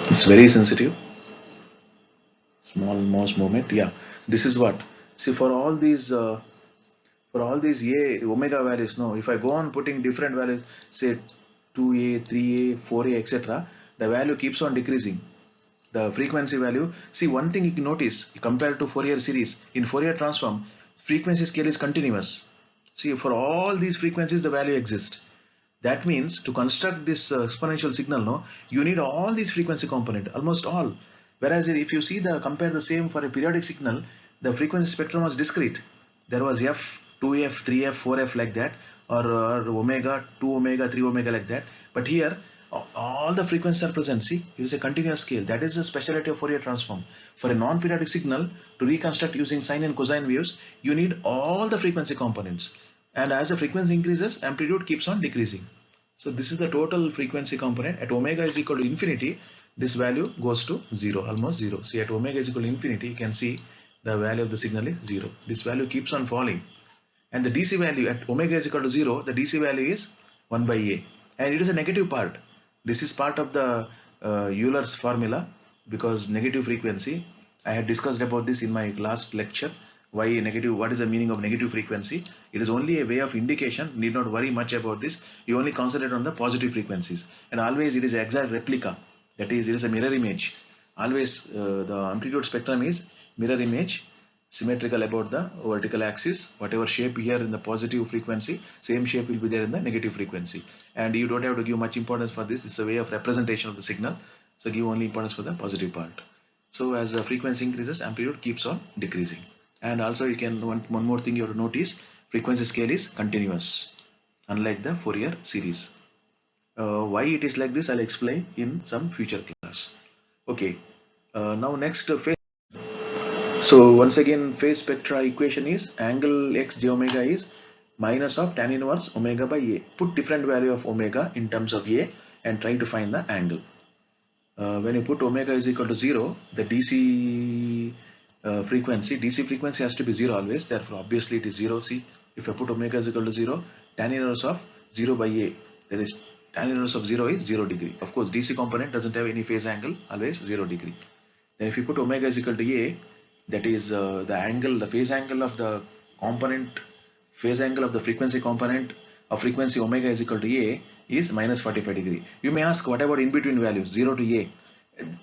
It's very sensitive. Small mouse movement. Yeah, this is what. See, for all these A omega values, no, if I go on putting different values, say 2A, 3A, 4A, etc., the value keeps on decreasing. The frequency value. See, one thing you can notice compared to Fourier series, in Fourier transform, frequency scale is continuous. See, for all these frequencies, the value exists. That means to construct this exponential signal, no, you need all these frequency component, almost all. Whereas if you see the compare the same for a periodic signal, the frequency spectrum was discrete. There was F, 2F, 3F, 4F like that, or omega, 2 omega, 3 omega like that. But here, all the frequencies are present. See, it is a continuous scale. That is the specialty of Fourier transform. For a non-periodic signal, to reconstruct using sine and cosine waves, you need all the frequency components. And as the frequency increases, amplitude keeps on decreasing. So this is the total frequency component. At omega is equal to infinity, this value goes to 0, almost 0. See, at omega is equal to infinity, you can see the value of the signal is 0. This value keeps on falling. And the DC value at omega is equal to 0, the DC value is 1 by A. And it is a negative part. This is part of the Euler's formula, because negative frequency, I had discussed about this in my last lecture. Why negative? What is the meaning of negative frequency? It is only a way of indication. Need not worry much about this. You only concentrate on the positive frequencies, and always it is exact replica. That is, it is a mirror image. Always the amplitude spectrum is mirror image, symmetrical about the vertical axis. Whatever shape here in the positive frequency, same shape will be there in the negative frequency. And you don't have to give much importance for this. It's a way of representation of the signal. So give only importance for the positive part. So as the frequency increases, amplitude keeps on decreasing. And also you can, one more thing you have to notice, frequency scale is continuous, unlike the Fourier series. Why it is like this, I'll explain in some future class. Okay, now next phase. So once again, phase spectra equation is angle x j omega is minus of tan inverse omega by A. Put different value of omega in terms of A and trying to find the angle. When you put omega is equal to 0, the DC frequency has to be 0 always, therefore obviously it is 0. See, if I put omega is equal to 0, tan inverse of 0 by A, that is tan inverse of 0 is 0 degree. Of course, DC component doesn't have any phase angle, always 0 degree. Then if you put omega is equal to A, that is the phase angle of the component, phase angle of the frequency component of frequency omega is equal to A is minus 45 degree. You may ask, what about in between values 0 to A?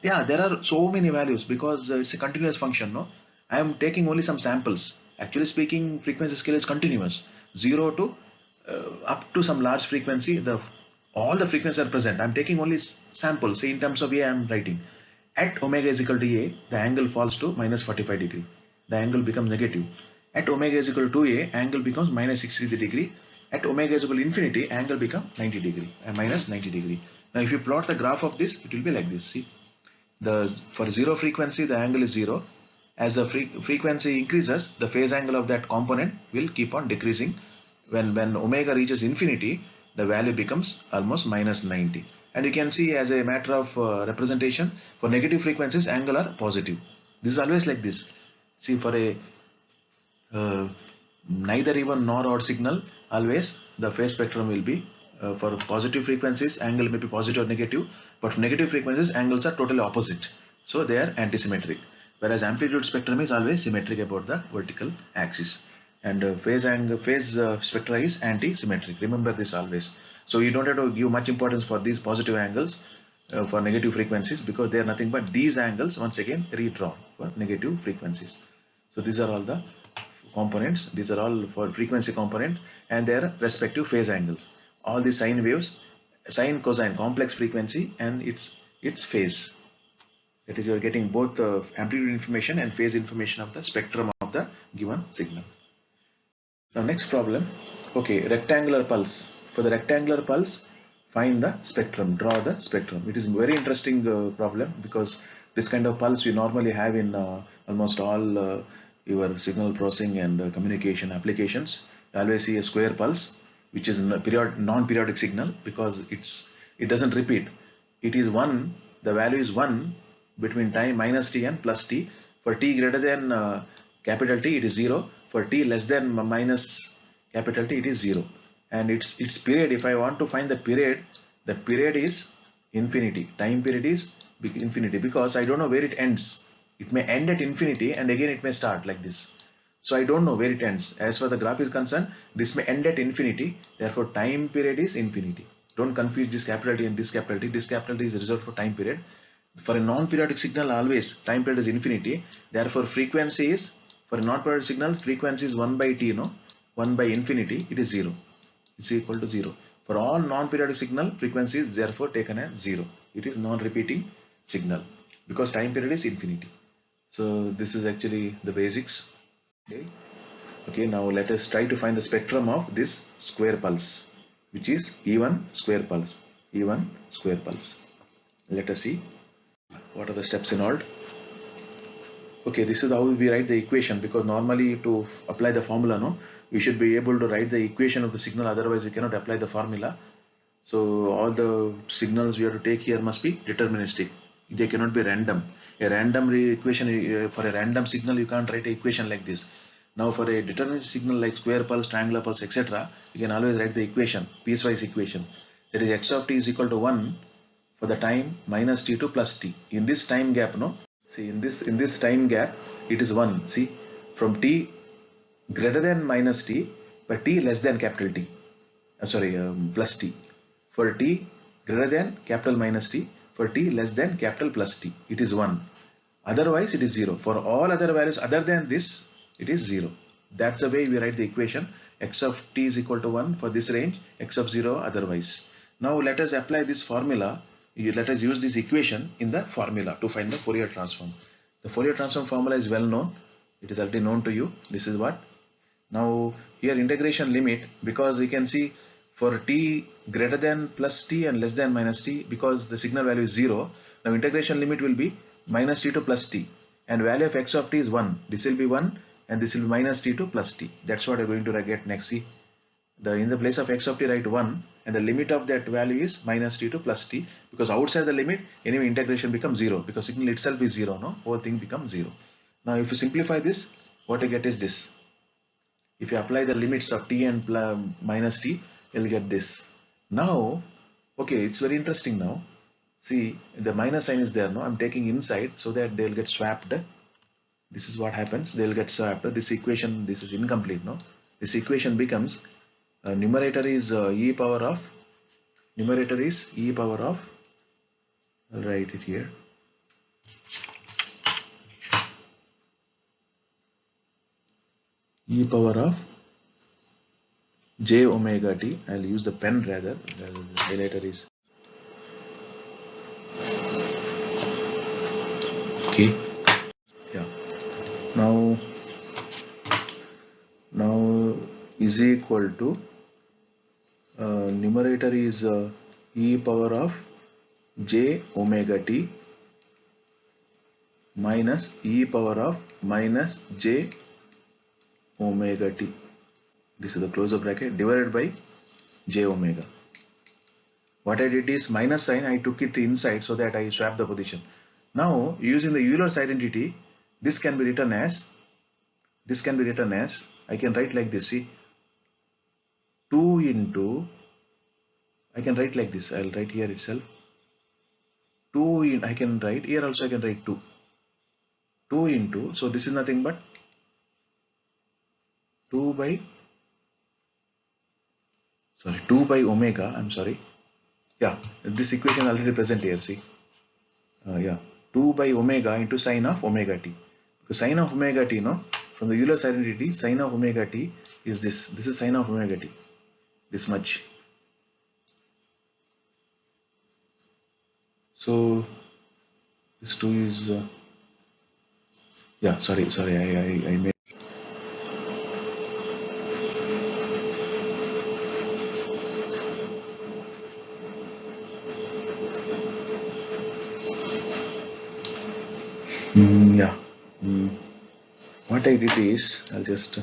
Yeah, there are so many values because it's a continuous function. No, I am taking only some samples. Actually speaking, frequency scale is continuous, 0 to up to some large frequency. All the frequencies are present. I'm taking only samples. Say in terms of A, I'm writing at omega is equal to A, the angle falls to minus 45 degree. The angle becomes negative. At omega is equal to 2A, angle becomes minus 63 degree. At omega is equal to infinity, angle becomes 90 degree, minus 90 degree. Now if you plot the graph of this, it will be like this. See, for 0 frequency, the angle is 0. As the frequency increases, the phase angle of that component will keep on decreasing. When omega reaches infinity, the value becomes almost minus 90. And you can see, as a matter of representation, for negative frequencies, angle are positive. This is always like this. See, for a neither even nor odd signal, always the phase spectrum will be for positive frequencies, angle may be positive or negative, but for negative frequencies, angles are totally opposite. So they are antisymmetric. Whereas amplitude spectrum is always symmetric about the vertical axis. And phase spectra is anti-symmetric. Remember this always. So you don't have to give much importance for these positive angles for negative frequencies, because they are nothing but these angles once again redrawn for negative frequencies. So these are all the components. These are all for frequency component and their respective phase angles. All the sine waves, sine, cosine, complex frequency and its phase. That is, you are getting both the amplitude information and phase information of the spectrum of the given signal. Now next problem. Okay, rectangular pulse. For the rectangular pulse, find the spectrum, draw the spectrum. It is very interesting problem, because this kind of pulse we normally have in almost all your signal processing and communication applications. You always see a square pulse, which is non-periodic signal, because it doesn't repeat. It is 1, the value is 1 between time minus t and plus t. For t greater than capital T, it is 0. for t less than minus capital T, it is 0. And its period, if I want to find the period is infinity. Time period is infinity, because I don't know where it ends. It may end at infinity and again it may start like this. So I don't know where it ends. As far the graph is concerned, this may end at infinity. Therefore, time period is infinity. Don't confuse this capital T and this capital T. This capital T is reserved for time period. For a non-periodic signal, always time period is infinity. Therefore, frequency is, for a non-periodic signal, frequency is 1 by t, no? 1 by infinity, it is 0. It's equal to 0. For all non-periodic signal, frequency is therefore taken as 0. It is non-repeating signal because time period is infinity. So this is actually the basics. Okay, now let us try to find the spectrum of this square pulse, which is even square pulse. Even square pulse. Let us see what are the steps involved. Okay, this is how we write the equation, because normally to apply the formula, no, we should be able to write the equation of the signal, otherwise we cannot apply the formula. So all the signals we have to take here must be deterministic. They cannot be random. A random equation, for a random signal you can't write an equation like this. Now for a deterministic signal like square pulse, triangular pulse, etc., you can always write the equation, piecewise equation. That is x of t is equal to 1 for the time minus t to plus t. In this time gap, no, see in this time gap it is 1. See, from t greater than minus t, but t less than capital T. Plus t. For t greater than capital minus t, for t less than capital plus t, it is 1. Otherwise it is 0. For all other values other than this, it is 0. That's the way we write the equation. X of t is equal to 1 for this range, x of 0 otherwise. Now let us apply this formula. Let us use this equation in the formula to find the Fourier transform. The Fourier transform formula is well known. It is already known to you. This is what. Now here integration limit, because we can see for t greater than plus t and less than minus t, because the signal value is 0. Now integration limit will be minus t to plus t, and value of x of t is 1. This will be 1 and this will be minus t to plus t. That's what I'm going to get next. See, in the place of x of t write 1 and the limit of that value is minus t to plus t, because outside the limit anyway integration becomes 0, because signal itself is 0, no, whole thing becomes 0. Now if you simplify this, what you get is this. If you apply the limits of t and minus t, you'll get this. Now, okay, it's very interesting now. See, the minus sign is there, no? I'm taking inside so that they'll get swapped. This is what happens. They'll get swapped. This equation, this is incomplete, no? This equation becomes, numerator is e power of, I'll write it here. E power of j omega t. I'll use the pen rather. The highlighter is okay. Yeah. Now is equal to numerator is e power of j omega t minus e power of minus j omega t. This is the closure bracket divided by j omega. What I did is minus sign, I took it inside so that I swap the position. Now using the Euler's identity, this can be written as, I can write like this. See, 2 into, I can write like this. I'll write here itself. 2 in, I can write here also. I can write 2. 2 into, so this is nothing but 2 by omega. I'm sorry. Yeah, this equation already present here. See, 2 by omega into sine of omega t. Because sine of omega t, no, from the Euler's identity, sine of omega t is this. This is sine of omega t. This much. So this 2 is sorry, I made what I did is, I'll just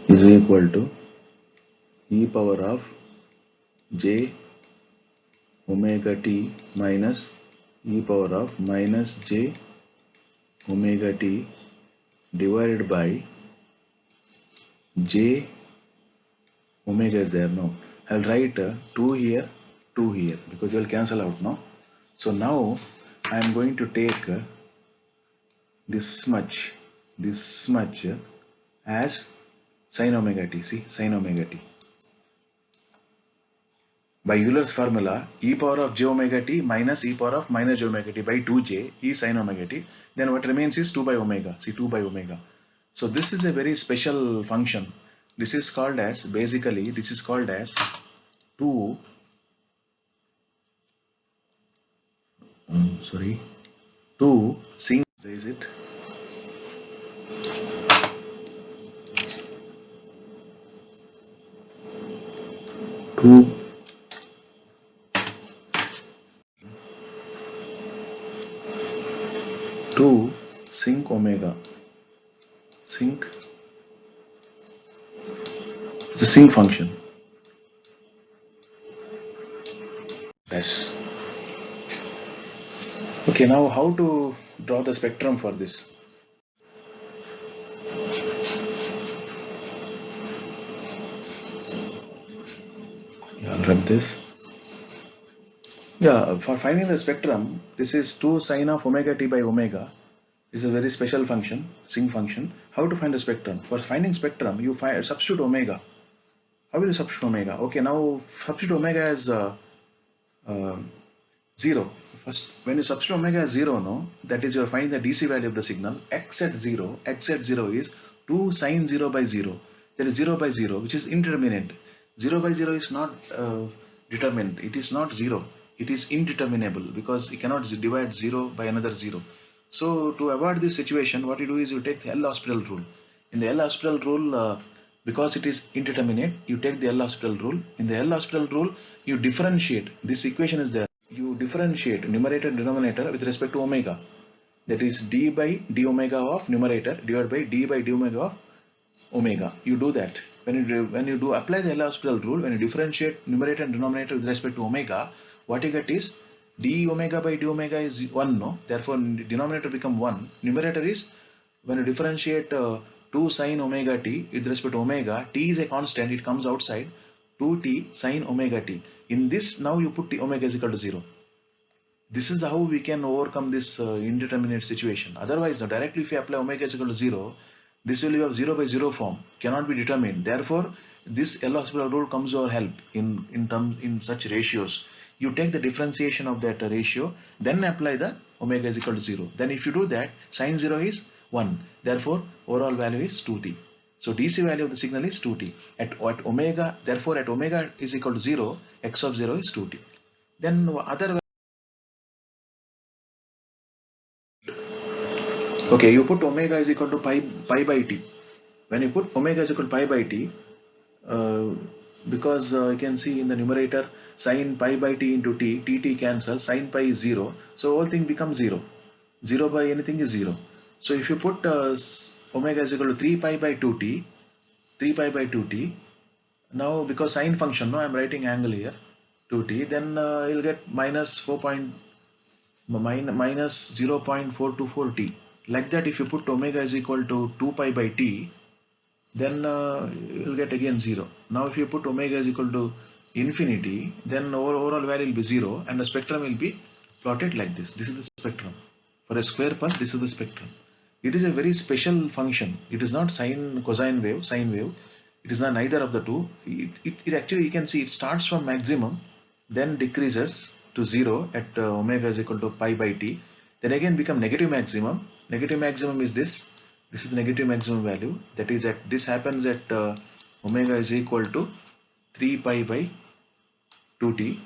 is equal equal to e power of j omega t minus e power of minus j omega t divided by j omega is there now. I'll write 2 here, 2 here because they'll cancel out now. So now I am going to take this much as sin omega t. See, sin omega t. By Euler's formula, e power of j omega t minus e power of minus j omega t by 2j e sin omega t. Then what remains is 2 by omega. See, 2 by omega. So this is a very special function. This is called as, basically, this is called as 2 sin, is it? 2 sinc omega. Sinc, it's a sinc function. Yes. Okay, now how to draw the spectrum for this? I'll rub this. Yeah, for finding the spectrum, this is 2 sine of omega t by omega. This is a very special function, sinc function. How to find the spectrum? For finding spectrum, you substitute omega. How will you substitute omega? Okay, now substitute omega as 0. First, when you substitute omega as 0, no, that is you are finding the DC value of the signal. X at 0 is 2 sine 0 by 0. That is 0 by 0, which is indeterminate. 0 by 0 is not determined. It is not 0. It is indeterminable because you cannot divide 0 by another 0. So to avoid this situation, what you do is you take the L'Hospital rule. In the L'Hospital rule, because it is indeterminate, you take the L'Hospital rule. In the L'Hospital rule, you differentiate. This equation is there. You differentiate numerator and denominator with respect to omega. That is d by d omega of numerator divided by d omega of omega. You do that. When you do apply the L'Hospital rule, when you differentiate numerator and denominator with respect to omega, what you get is d omega by d omega is 1, no? Therefore, denominator become 1. Numerator is, when you differentiate 2 sine omega t with respect to omega, t is a constant, it comes outside, 2t sine omega t. In this, now you put t omega is equal to 0. This is how we can overcome this indeterminate situation. Otherwise, directly if you apply omega is equal to 0, this will have 0 by 0 form, cannot be determined. Therefore, this L'Hospital rule comes to our help in such ratios. You take the differentiation of that ratio, then apply the omega is equal to 0. Then if you do that, sine 0 is 1. Therefore, overall value is 2t. So DC value of the signal is 2t. At omega, therefore at omega is equal to 0, x of 0 is 2t. Then other, okay, you put omega is equal to pi by t. When you put omega is equal to pi by t, because you can see in the numerator sin pi by t into t cancels, sin pi is 0, so whole thing becomes 0. 0 by anything is 0. So if you put omega is equal to 3 pi by 2t, now because sine function, no, I am writing angle here, 2t, then you'll get minus 0.424t. Like that, if you put omega is equal to 2 pi by t, then you'll get again 0. Now if you put omega is equal to infinity, then overall value will be 0 and the spectrum will be plotted like this. This is the spectrum. For a square pulse, this is the spectrum. It is a very special function. It is not sine wave. It is not neither of the two. It actually, you can see it starts from maximum, then decreases to 0 at omega is equal to pi by t. Then again become negative maximum. Negative maximum is this. This is the negative maximum value. That is at, this happens at omega is equal to 3 pi by 2t.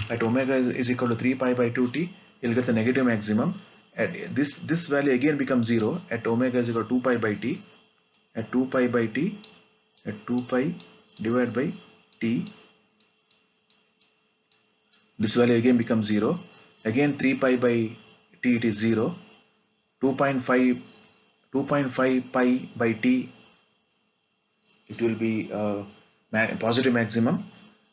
At omega is equal to 3 pi by 2t, you'll get the negative maximum. At this value again becomes 0 at omega is equal to 2 pi by t. At 2 pi by t, at 2 pi divided by t, this value again becomes 0. Again 3 pi by t, it is 0. 2.5 pi by t, it will be positive maximum,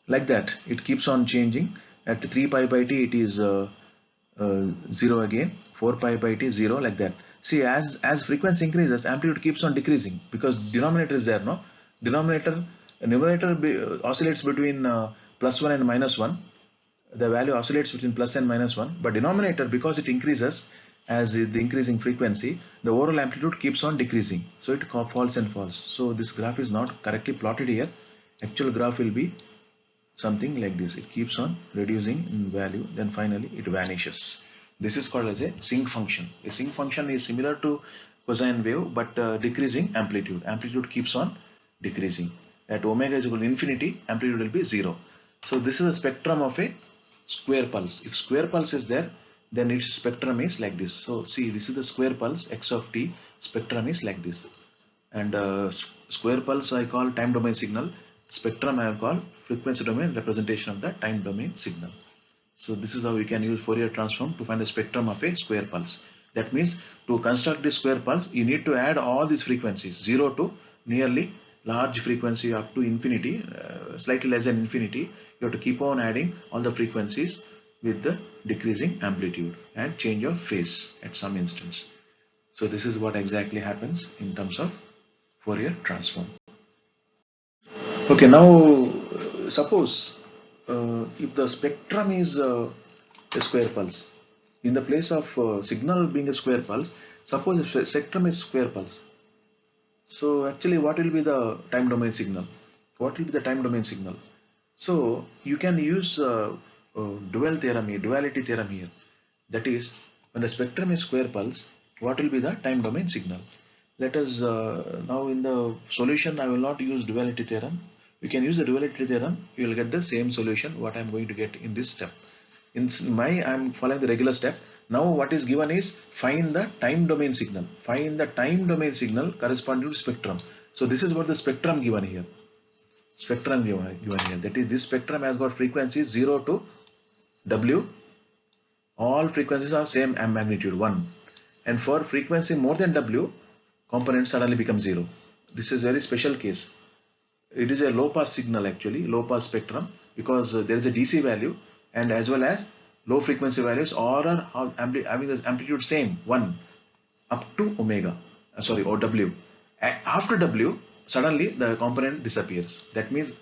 like that. It keeps on changing. At 3 pi by t, it is 0 again. 4 pi by t, 0, like that. See, as frequency increases, amplitude keeps on decreasing because denominator is there, no? Denominator, numerator oscillates between plus 1 and minus 1. The value oscillates between plus and minus 1, but denominator, because it increases as the increasing frequency, the overall amplitude keeps on decreasing, so it falls and falls. So this graph is not correctly plotted here. Actual graph will be something like this. It keeps on reducing in value, then finally it vanishes. This is called as a sinc function. A sinc function is similar to cosine wave, but decreasing amplitude. Amplitude keeps on decreasing. At omega is equal to infinity, amplitude will be 0. So this is a spectrum of a square pulse. If square pulse is there, then its spectrum is like this. So see, this is the square pulse, x of t, spectrum is like this. And square pulse I call time domain signal, spectrum I call frequency domain representation of the time domain signal. So this is how we can use Fourier transform to find the spectrum of a square pulse. That means to construct this square pulse, you need to add all these frequencies, 0 to nearly large frequency up to infinity, slightly less than infinity. You have to keep on adding all the frequencies with the decreasing amplitude and change of phase at some instance. So this is what exactly happens in terms of Fourier transform. Okay, now suppose if the spectrum is a square pulse, in the place of signal being a square pulse, suppose if spectrum is square pulse. So actually what will be the time domain signal? What will be the time domain signal? So you can use duality theorem here. That is, when the spectrum is square pulse, what will be the time domain signal? Let us now in the solution, I will not use duality theorem. You can use the duality theorem, you will get the same solution what I am going to get in this step. In I am following the regular step. Now what is given is find the time domain signal. Find the time domain signal corresponding to spectrum. So this is what the spectrum given here. Spectrum given here. That is, this spectrum has got frequencies 0 to W. All frequencies are same magnitude 1. And for frequency more than W, component suddenly becomes 0. This is a very special case. It is a low pass signal actually, low pass spectrum, because there is a DC value and as well as low frequency values all are having this amplitude same 1 up to omega, or W. After W, suddenly the component disappears. That means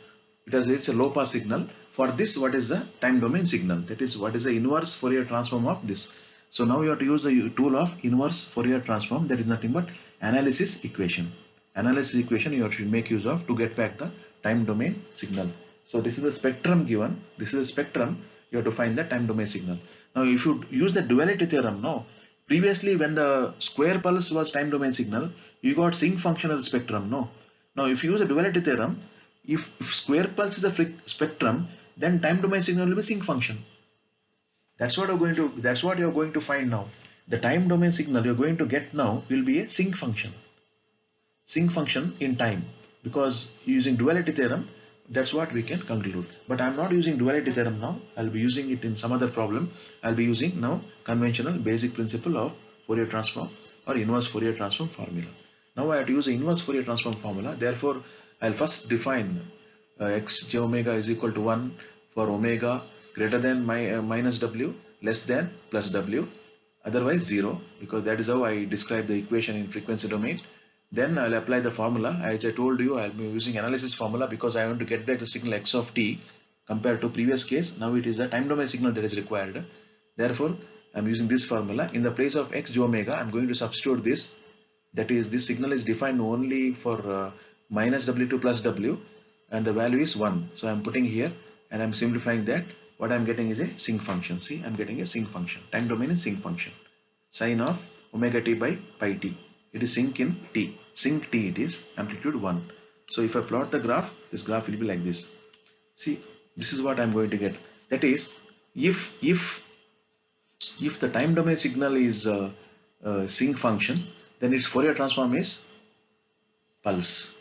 it's a low pass signal. For this, what is the time domain signal? That is, what is the inverse Fourier transform of this? So now you have to use the tool of inverse Fourier transform. That is nothing but analysis equation. Analysis equation you have to make use of to get back the time domain signal. So this is the spectrum given. This is the spectrum. You have to find the time domain signal. Now if you use the duality theorem, no. Previously when the square pulse was time domain signal, you got sinc function of the spectrum, no. Now if you use the duality theorem, if square pulse is a spectrum, then time domain signal will be sinc function. That's what you're going to find now. The time domain signal you're going to get now will be a sinc function. Sinc function in time, because using duality theorem, that's what we can conclude. But I'm not using duality theorem now. I'll be using it in some other problem. I'll be using now conventional basic principle of Fourier transform or inverse Fourier transform formula. Now I have to use the inverse Fourier transform formula. Therefore, I'll first define x j omega is equal to 1 for omega greater than minus w, less than plus w, otherwise 0, because that is how I describe the equation in frequency domain. Then I'll apply the formula. As I told you, I'll be using analysis formula because I want to get back the signal x of t compared to previous case. Now it is a time domain signal that is required. Therefore, I'm using this formula. In the place of x j omega, I'm going to substitute this. That is, this signal is defined only for minus w to plus w, and the value is 1. So I'm putting here and I'm simplifying that. What I'm getting is a sinc function. See, I'm getting a sinc function. Time domain is sinc function. Sine of omega t by pi t. It is sinc in t. Sinc t it is, amplitude 1. So if I plot the graph, this graph will be like this. See, this is what I'm going to get. That is, if the time domain signal is sinc function, then its Fourier transform is pulse.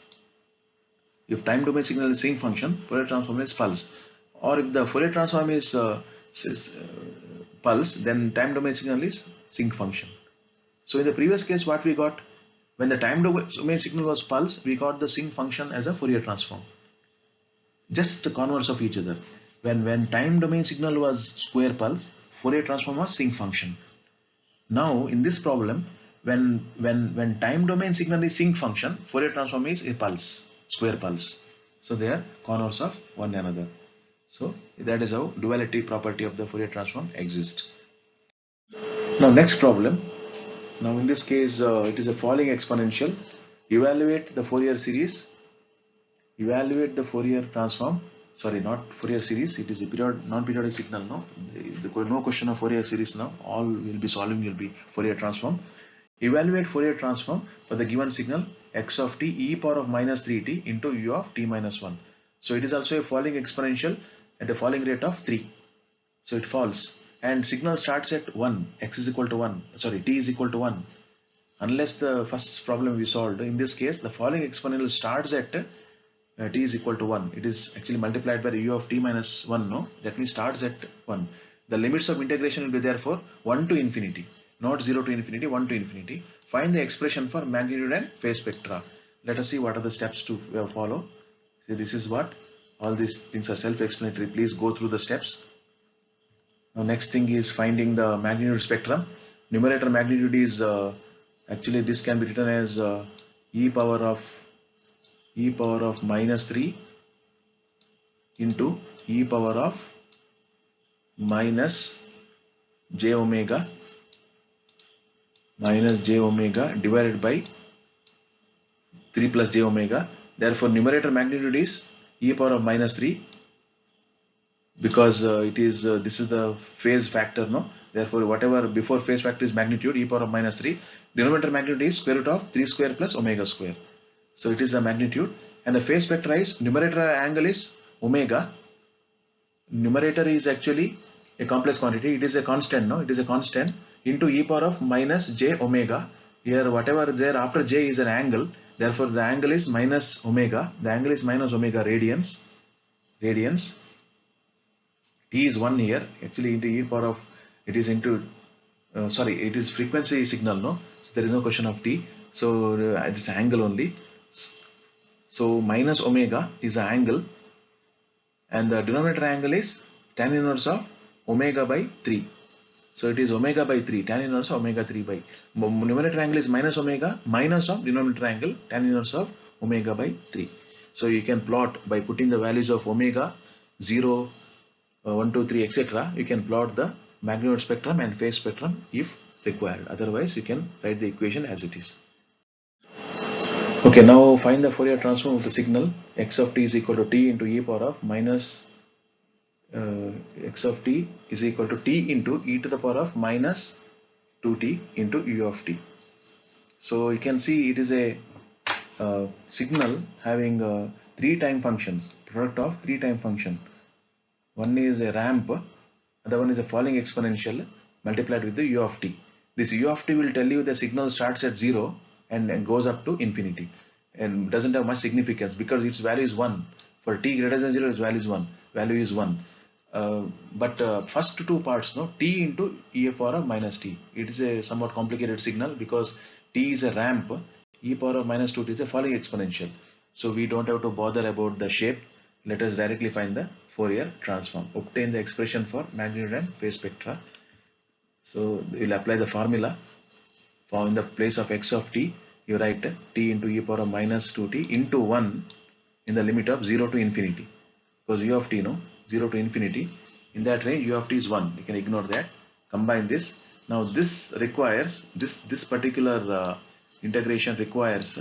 If time domain signal is sinc function, Fourier transform is pulse. Or if the Fourier transform is pulse, then time domain signal is sinc function. So in the previous case, what we got? When the time domain signal was pulse, we got the sinc function as a Fourier transform. Just the converse of each other. When time domain signal was square pulse, Fourier transform was sinc function. Now in this problem, when time domain signal is sinc function, Fourier transform is a pulse, square pulse. So they are converse of one another. So that is how duality property of the Fourier transform exists. Now next problem. Now in this case it is a falling exponential. Evaluate the Fourier series. Evaluate the Fourier transform. Sorry, not Fourier series. It is a non-periodic signal. No, no question of Fourier series now. All will be solving will be Fourier transform. Evaluate Fourier transform for the given signal x of t e power of minus 3t into u of t minus 1. So it is also a falling exponential at a falling rate of 3. So it falls and signal starts at 1, x is equal to 1, sorry, t is equal to 1. Unless the first problem we solved, in this case the falling exponential starts at t is equal to 1. It is actually multiplied by the u of t minus 1, no? That means starts at 1. The limits of integration will be therefore 1 to infinity, not 0 to infinity, 1 to infinity. Find the expression for magnitude and phase spectra. Let us see what are the steps to follow. So this is what, all these things are self-explanatory. Please go through the steps. Now next thing is finding the magnitude spectrum. Numerator magnitude is actually this can be written as e power of minus 3 into e power of minus j omega divided by 3 plus j omega. Therefore numerator magnitude is e power of minus 3, because it is this is the phase factor, no? Therefore whatever before phase factor is magnitude, e power of minus 3. Denominator magnitude is square root of 3 square plus omega square. So it is a magnitude, and the phase spectra is numerator angle is omega. Numerator is actually a complex quantity. It is a constant, no? It is a constant into e power of minus j omega. Here whatever is there after j is an angle. Therefore the angle is minus omega. The angle is minus omega radians. T is 1 here. Actually into e power of, it is into sorry, it is frequency signal, no? So there is no question of t. So this angle only. So minus omega is the angle, and the denominator angle is tan inverse of omega by 3. So it is omega by 3, tan inverse of omega 3 by. Numerator angle is minus omega minus of denominator angle tan inverse of omega by 3. So you can plot by putting the values of omega 0, 1, 2, 3, etc. You can plot the magnitude spectrum and phase spectrum if required. Otherwise you can write the equation as it is. Okay, now find the Fourier transform of the signal x of t is equal to t into e power of minus x of t is equal to t into e to the power of minus 2t into u of t. So you can see it is a signal having 3 time functions, product of 3 time function. One is a ramp, other one is a falling exponential multiplied with the u of t. This u of t will tell you the signal starts at 0 and goes up to infinity, and doesn't have much significance because its value is 1. For t greater than 0, its value is 1. But first two parts, no, t into e power of minus t. It is a somewhat complicated signal because t is a ramp, e power of minus 2t is a falling exponential. So we don't have to bother about the shape. Let us directly find the Fourier transform. Obtain the expression for magnitude and phase spectra. So we'll apply the formula. For in the place of x of t, you write t into e power of minus 2t into 1 in the limit of 0 to infinity. Because u of t, no, 0 to infinity. In that range, u of t is 1. You can ignore that. Combine this. Now this requires, this particular integration requires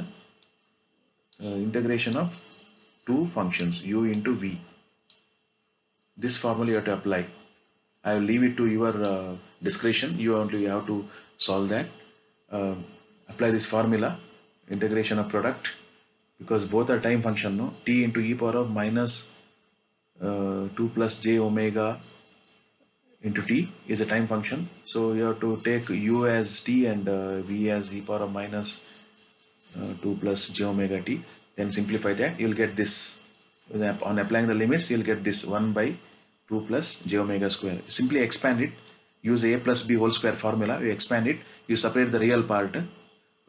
integration of two functions, u into v. This formula you have to apply. I will leave it to your discretion. You only have to solve that. Apply this formula, integration of product, because both are time function, no? T into e power of minus 2 plus j omega into t is a time function. So you have to take u as t and v as e power of minus 2 plus j omega t. Then simplify that. You will get this. On applying the limits, you will get this 1 by 2 plus j omega square. Simply expand it. Use a plus b whole square formula. You expand it. You separate the real part.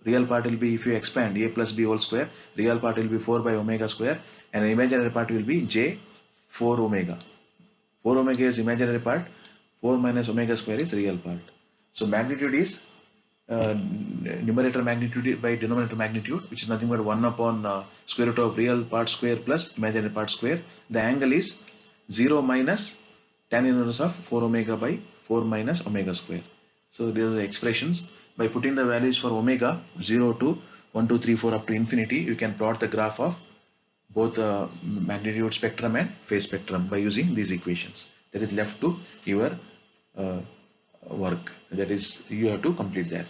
real part will be, if you expand a plus b whole square, real part will be 4 by omega square, and imaginary part will be j 4 omega. 4 omega is imaginary part, 4 minus omega square is real part. So magnitude is numerator magnitude by denominator magnitude, which is nothing but 1 upon square root of real part square plus imaginary part square. The angle is 0 minus tan inverse of 4 omega by 4 minus omega square. So these are the expressions. By putting the values for omega 0 to 1, 2, 3, 4 up to infinity, you can plot the graph of both magnitude spectrum and phase spectrum by using these equations. That is left to your work. That is, you have to complete that.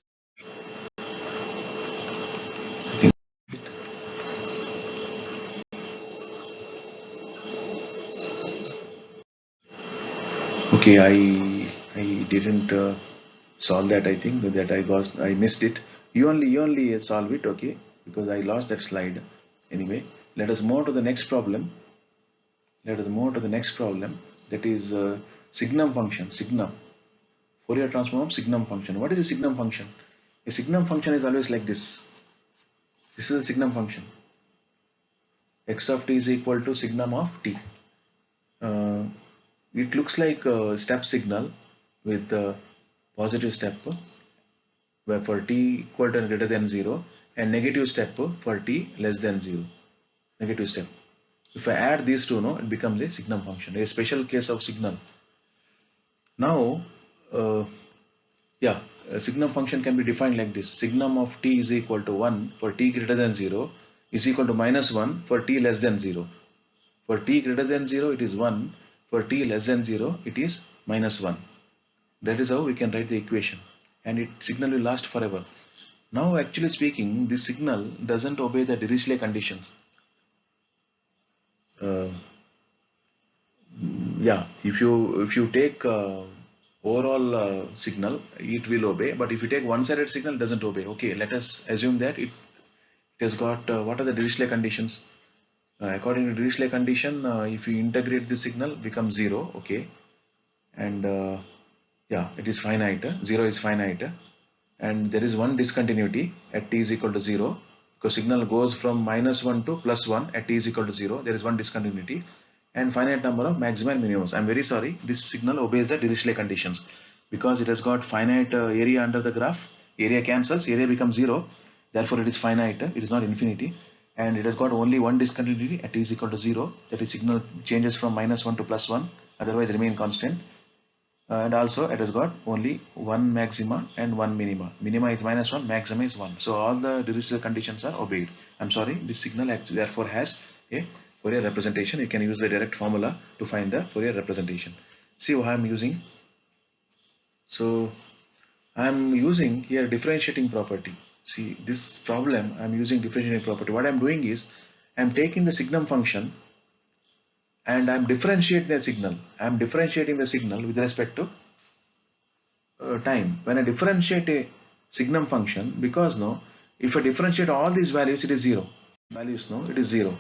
Okay, I didn't solve that. I think that I missed it. You only solve it, okay? Because I lost that slide. Anyway, let us move to the next problem. Let us move to the next problem. That is signum function. Signum. Fourier transform of signum function. What is a signum function? A signum function is always like this. This is a signum function. X of t is equal to signum of t. It looks like a step signal with a positive step where for t equal to and greater than 0, and negative step for t less than 0. Negative step. If I add these two, no, it becomes a signum function, a special case of signal. Now, a signum function can be defined like this. Signum of t is equal to 1 for t greater than 0 is equal to minus 1 for t less than 0. For t greater than 0, it is 1. For t less than 0, it is minus 1. That is how we can write the equation. And it signal will last forever. Now, actually speaking, this signal doesn't obey the Dirichlet conditions. If you take overall signal, it will obey. But if you take one-sided signal, it doesn't obey. Okay, let us assume that it has got what are the Dirichlet conditions? According to Dirichlet condition, if you integrate the signal, becomes 0. Okay, and it is finite. 0 is finite, and there is one discontinuity at t is equal to 0, because signal goes from minus 1 to plus 1 at t is equal to 0. There is one discontinuity, and finite number of maxima and minimums. I'm very sorry, this signal obeys the Dirichlet conditions because it has got finite area under the graph. Area cancels, area becomes 0. Therefore, it is finite. It is not infinity. And it has got only one discontinuity at t is equal to 0. That is, signal changes from minus 1 to plus 1, otherwise remain constant. And also it has got only one maxima and one minima. Minima is minus 1, maxima is 1. So all the Dirichlet conditions are obeyed. I'm sorry, this signal actually therefore has a Fourier representation. You can use the direct formula to find the Fourier representation. See what I'm using. So I'm using here differentiating property. See, this problem I'm using differentiating property. What I'm doing is I'm taking the signum function and I'm differentiating the signal. I'm differentiating the signal with respect to time. When I differentiate a signum function, because if I differentiate all these values, it is 0. Values, it is 0.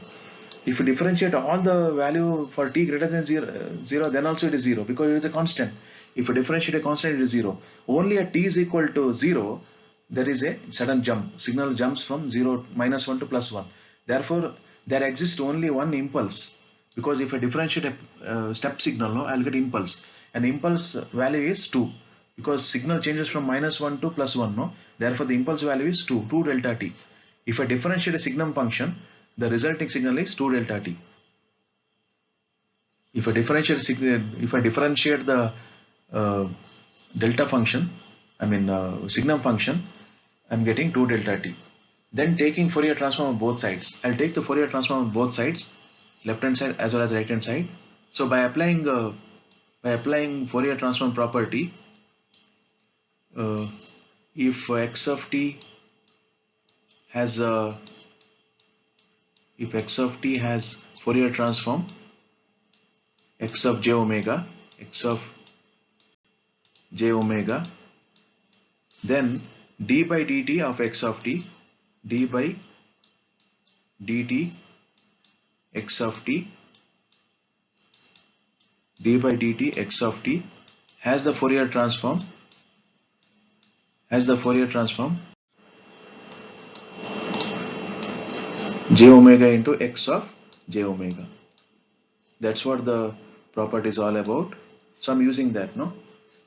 If you differentiate all the value for t greater than 0, then also it is 0 because it is a constant. If you differentiate a constant, it is 0. Only at t is equal to 0, there is a sudden jump. Signal jumps from 0, minus 1 to plus 1. Therefore, there exists only one impulse. Because if I differentiate a step signal, I'll get impulse. And impulse value is 2. Because signal changes from minus 1 to plus 1, Therefore, the impulse value is 2 delta t. If I differentiate a signum function, the resulting signal is 2 delta t. If I differentiate the delta function, signum function, I'm getting 2 delta t. Then taking Fourier transform on both sides. I'll take the Fourier transform on both sides, left hand side as well as right hand side. So by applying Fourier transform property, if x of t has Fourier transform x of j omega, then d by dt of x of t, d by dt x of t, d by dt x of t has the Fourier transform j omega into x of j omega. That's what the property is all about. So I'm using that, no?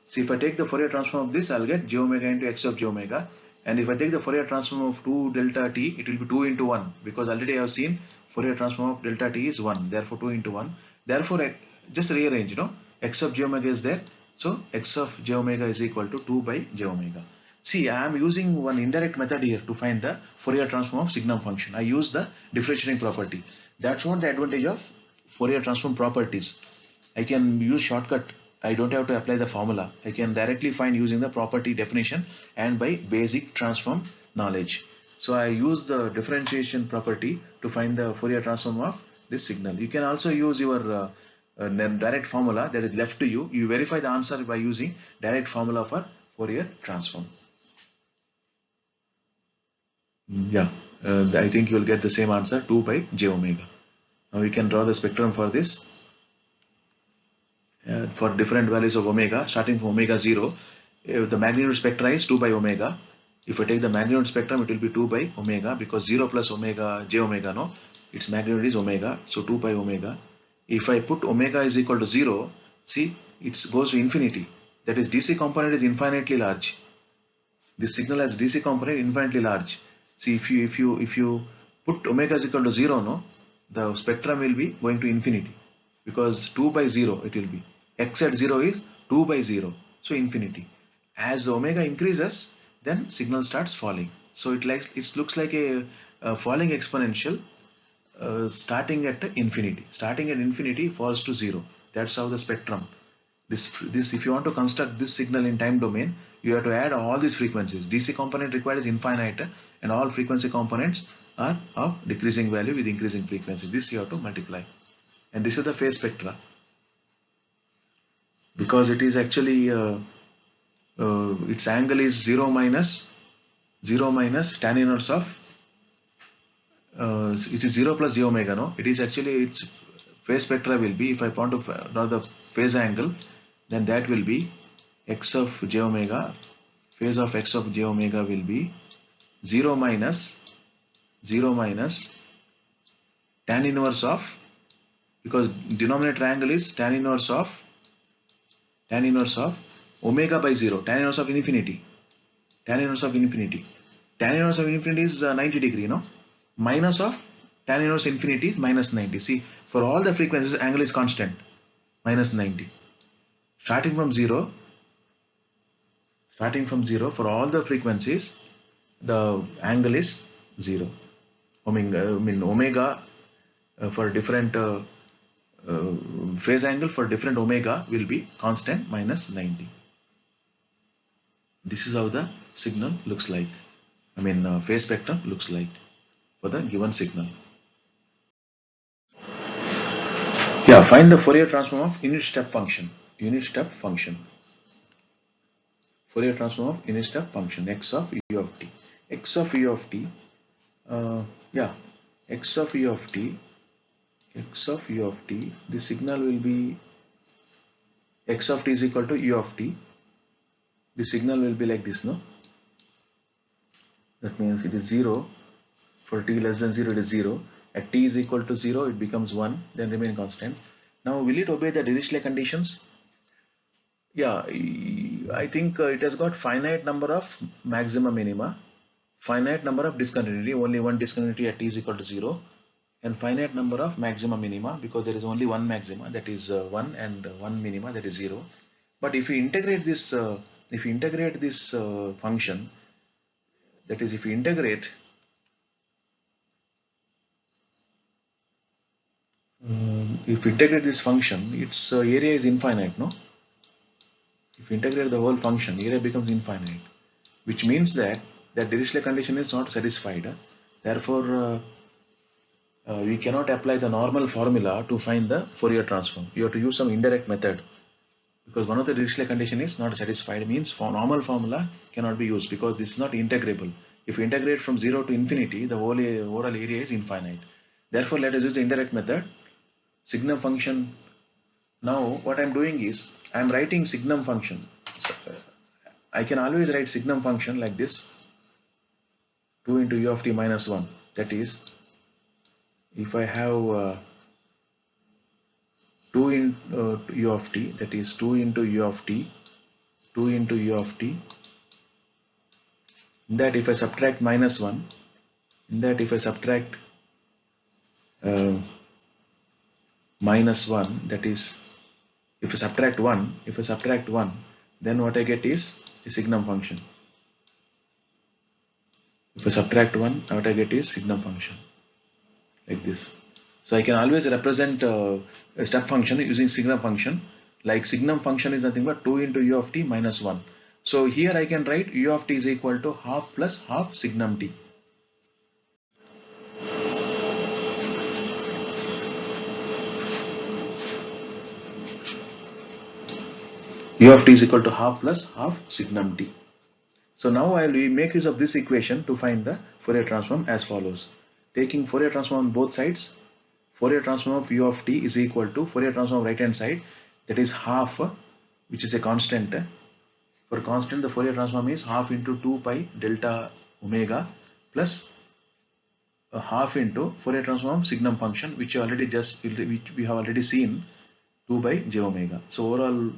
See, if I take the Fourier transform of this, I'll get j omega into x of j omega. And if I take the Fourier transform of 2 delta t, it will be 2 into 1, because already I have seen Fourier transform of delta t is 1. Therefore, 2 into 1. Therefore, just rearrange, you know, x of j omega is there. So, x of j omega is equal to 2 by j omega. See, I am using one indirect method here to find the Fourier transform of signum function. I use the differentiating property. That's what the advantage of Fourier transform properties. I can use shortcut. I don't have to apply the formula. I can directly find using the property definition and by basic transform knowledge. So I use the differentiation property to find the Fourier transform of this signal. You can also use your direct formula that is left to you. You verify the answer by using direct formula for Fourier transform. Yeah, I think you will get the same answer, 2 by j omega. Now we can draw the spectrum for this. For different values of omega, starting from omega 0, if the magnitude spectra is 2 by omega. If I take the magnitude spectrum, it will be 2 by omega, because 0 plus omega, j omega, no, its magnitude is omega, so 2 by omega. If I put omega is equal to 0, see, it goes to infinity. That is, DC component is infinitely large. This signal has DC component infinitely large. See, if you put omega is equal to 0, no, the spectrum will be going to infinity, because 2 by 0 it will be. X at 0 is 2 by 0, so infinity. As omega increases, then signal starts falling. So it looks like a falling exponential starting at infinity. Starting at infinity falls to 0. That's how the spectrum. This if you want to construct this signal in time domain, you have to add all these frequencies. DC component required is infinite, and all frequency components are of decreasing value with increasing frequency. This you have to multiply. And this is the phase spectra, because it is actually its angle is 0 minus tan inverse of it is 0 plus j omega, no, it is actually its phase spectra will be, if I want to draw the phase angle, then that will be x of j omega, phase of x of j omega will be 0 minus tan inverse of, because denominator angle is tan inverse of omega by 0, tan inverse of infinity. Tan inverse of infinity is 90 degree, no? Minus of tan inverse infinity is minus 90. See, for all the frequencies, angle is constant, minus 90. Starting from 0, for all the frequencies, the angle is 0. I mean omega for different phase angle for different omega will be constant, minus 90. This is how the signal looks like. I mean phase spectrum looks like for the given signal. Yeah, find the Fourier transform of unit step function. Fourier transform of unit step function, x of u of t. X of u of t. X of u of t. The signal will be x of t is equal to u of t. The signal will be like this, no? That means it is 0. For t less than 0, it is 0. At t is equal to 0, it becomes 1, then remain constant. Now, will it obey the Dirichlet conditions? Yeah, I think it has got finite number of maxima minima, finite number of discontinuity, only one discontinuity at t is equal to 0, and finite number of maxima minima, because there is only one maxima, that is 1, and one minima, that is 0. But if you integrate this, function, that is, if you integrate this function, its area is infinite, no? If you integrate the whole function, area becomes infinite, which means that Dirichlet condition is not satisfied. Therefore, we cannot apply the normal formula to find the Fourier transform. You have to use some indirect method, because one of the Dirichlet condition is not satisfied, means for normal formula cannot be used, because this is not integrable. If you integrate from 0 to infinity, the whole overall area is infinite. Therefore, let us use the indirect method. Signum function. Now what I am doing is I am writing signum function. So, I can always write signum function like this: 2 into u of t minus 1. That is if I have 2 in u of t, that is 2 into u of t, 2 into u of t, in that if I subtract minus 1, in that if I subtract uh, minus 1, that is if I subtract 1, then what I get is a signum function. If I subtract 1, what I get is signum function, like this. So I can always represent a step function using signum function. Like signum function is nothing but 2 into u of t minus 1. So here I can write u of t is equal to half plus half signum t. U of t is equal to half plus half signum t. So now I will make use of this equation to find the Fourier transform as follows. Taking Fourier transform on both sides, Fourier transform of u of t is equal to Fourier transform of right hand side, that is half, which is a constant. For constant, the Fourier transform is half into 2 pi delta omega plus a half into Fourier transform signum function, which we have already seen, 2 by j omega. So overall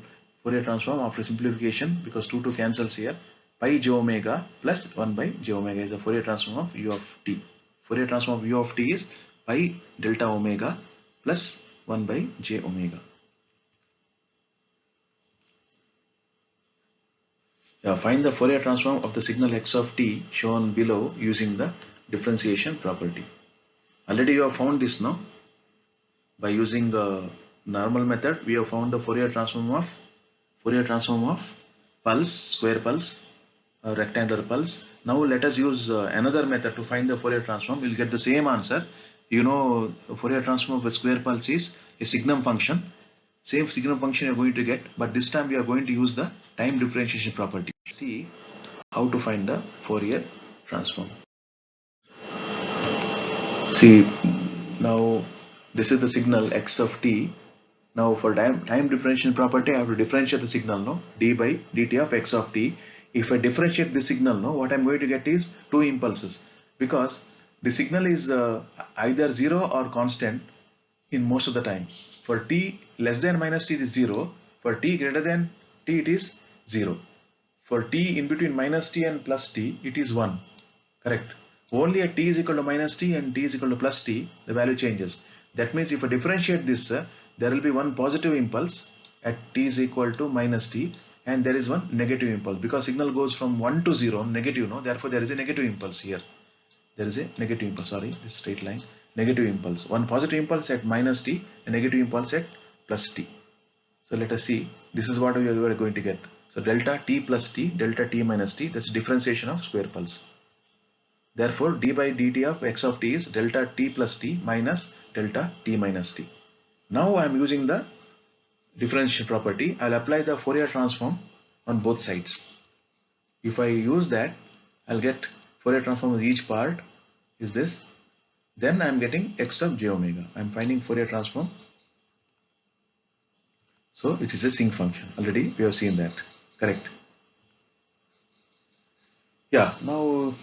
Fourier transform after simplification, because 2 cancels here, pi j omega plus 1 by j omega is the Fourier transform of u of t. Fourier transform of u of t is pi delta omega plus 1 by j omega. Find the Fourier transform of the signal x of t shown below using the differentiation property. Already you have found this now. By using the normal method, we have found the Fourier transform of pulse, square pulse, rectangular pulse. Now let us use another method to find the Fourier transform. We'll get the same answer. You know, Fourier transform of a square pulse is a signum function. Same signum function you are going to get, but this time we are going to use the time differentiation property. See how to find the Fourier transform. See, now this is the signal x of t. Now for time differentiation property, I have to differentiate the signal, no, d by dt of x of t. If I differentiate the signal, no, what I'm going to get is two impulses, because the signal is either 0 or constant in most of the time. For t less than minus t it is 0. For t greater than t it is 0. For t in between minus t and plus t it is 1. Correct. Only at t is equal to minus t and t is equal to plus t, the value changes. That means if I differentiate this, there will be one positive impulse at t is equal to minus t, and there is one negative impulse, because signal goes from 1 to 0, negative, no, therefore there is a negative impulse here. There is a negative impulse, sorry, this straight line, negative impulse. One positive impulse at minus t, a negative impulse at plus t. So let us see, this is what we are going to get. So delta t plus t, delta t minus t, that's differentiation of square pulse. Therefore, d by dt of x of t is delta t plus t minus delta t minus t. Now I am using the differential property. I'll apply the Fourier transform on both sides. If I use that, I'll get Fourier transform of each part is this. Then I'm getting x of j omega. I'm finding Fourier transform. So it is a sinc function. Already we have seen that. Correct. Yeah, now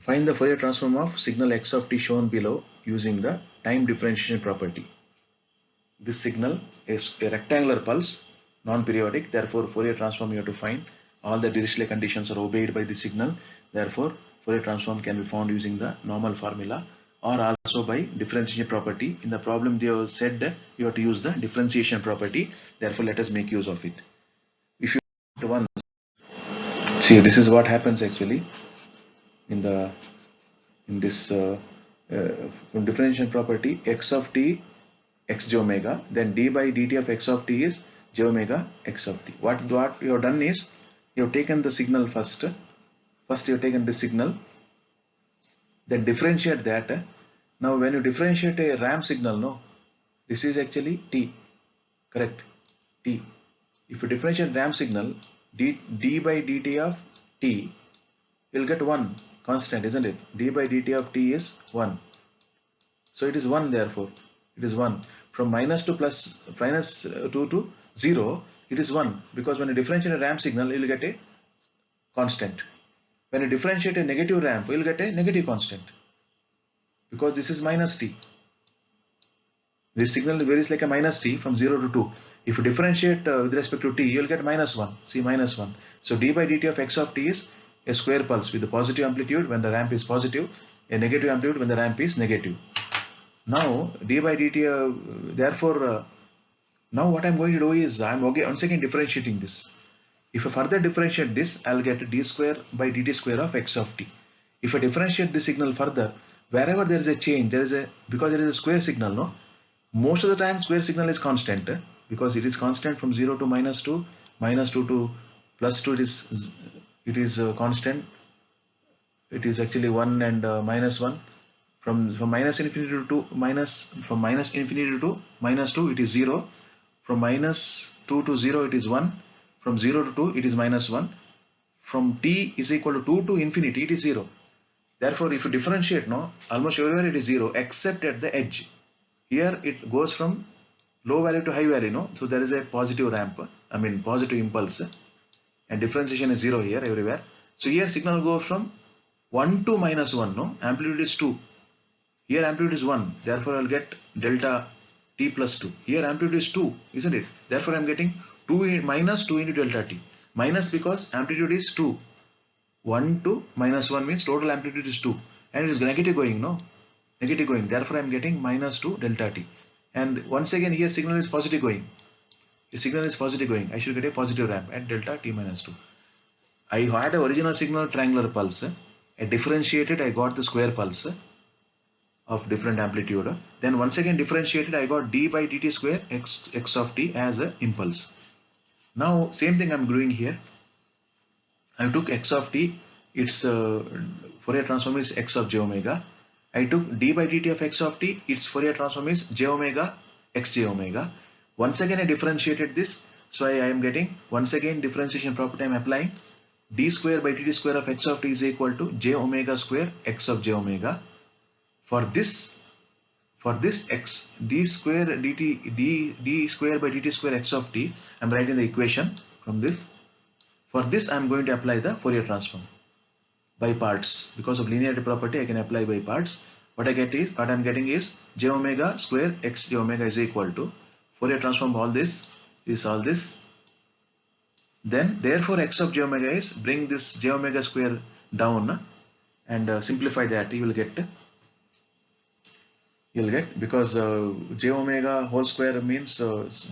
find the Fourier transform of signal x of t shown below using the time differentiation property. This signal is a rectangular pulse, non-periodic. Therefore, Fourier transform you have to find. All the Dirichlet conditions are obeyed by the signal. Therefore, Fourier transform can be found using the normal formula or also by differentiation property. In the problem they have said that you have to use the differentiation property. Therefore, let us make use of it. If you want one, see, this is what happens actually in this from differentiation property, x of t x j omega, then d by dt of x of t is j omega x of t. What you have done is you have taken the signal first you have taken the signal, then differentiate that. Now when you differentiate a ramp signal, no, this is actually t, correct, t. If you differentiate ramp signal, d by dt of t, you'll get 1 constant, isn't it? D by dt of t is 1. So it is 1, therefore it is 1. From minus to 2 to 0, it is 1, because when you differentiate a ramp signal, you will get a constant. When you differentiate a negative ramp, you will get a negative constant, because this is minus t. This signal varies like a minus t from 0 to 2. If you differentiate with respect to t, you will get minus 1. See, minus 1. So d by dt of x of t is a square pulse with a positive amplitude when the ramp is positive, a negative amplitude when the ramp is negative. Now d by dt, now what I'm going to do is I'm once again differentiating this. If I further differentiate this, I'll get d square by dt square of x of t. If I differentiate the signal further, wherever there is a change, because it is a square signal, no? Most of the time square signal is constant, because it is constant from 0 to minus 2, minus 2 to plus 2, it is constant. It is actually 1 and minus 1. From minus infinity to 2, from minus infinity to minus 2, it is 0. From minus 2 to 0, it is 1. From 0 to 2, it is minus 1. From t is equal to 2 to infinity, it is 0. Therefore, if you differentiate, no, almost everywhere it is 0 except at the edge. Here it goes from low value to high value, no? So there is a positive ramp, positive impulse, and differentiation is 0 here everywhere. So here signal goes from 1 to minus 1, no? Amplitude is 2. Here amplitude is 1, therefore I'll get delta t plus 2. Here amplitude is 2, isn't it? Therefore I'm getting minus 2 into delta t. Minus because amplitude is 2. 1 to minus 1 means total amplitude is 2. And it is negative going, no? Negative going. Therefore I'm getting minus 2 delta t. And once again here signal is positive going. The signal is positive going. I should get a positive ramp at delta t minus 2. I had an original signal triangular pulse. I differentiated, I got the square pulse of different amplitude. Then once again differentiated, I got d by dt square x of t as an impulse. Now same thing I'm doing here. I took x of t, its Fourier transform is x of j omega. I took d by dt of x of t, its Fourier transform is j omega x j omega. Once again I differentiated this, so I am getting, once again differentiation property I am applying, d square by dt square of x of t is equal to j omega square x of j omega. For this x, d square by dt square x of t, I am writing the equation from this. For this I am going to apply the Fourier transform by parts. Because of linearity property I can apply by parts. What I am getting is j omega square x j omega is equal to Fourier transform all this is all this. Then therefore x of j omega is, bring this j omega square down and simplify that, you will get because j omega whole square means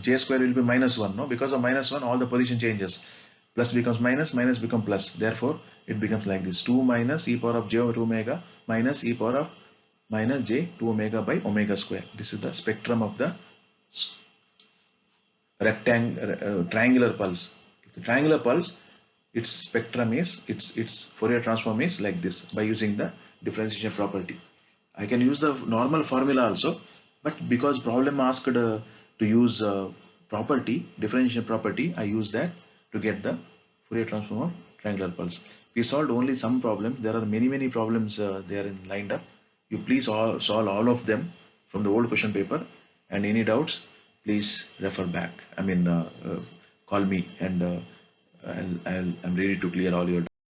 j square will be minus 1, no? Because of minus 1 all the position changes. Plus becomes minus, minus become plus. Therefore it becomes like this: 2 minus e power of j 2 omega minus e power of minus j 2 omega by omega square. This is the spectrum of the triangular pulse. The triangular pulse, its spectrum is, its Fourier transform is like this by using the differentiation property. I can use the normal formula also, but because problem asked to use differentiation property, I use that to get the Fourier transform of triangular pulse. We solved only some problems. There are many problems there lined up. You please solve all of them from the old question paper, and any doubts please refer back. Call me, and I'm ready to clear all your doubts.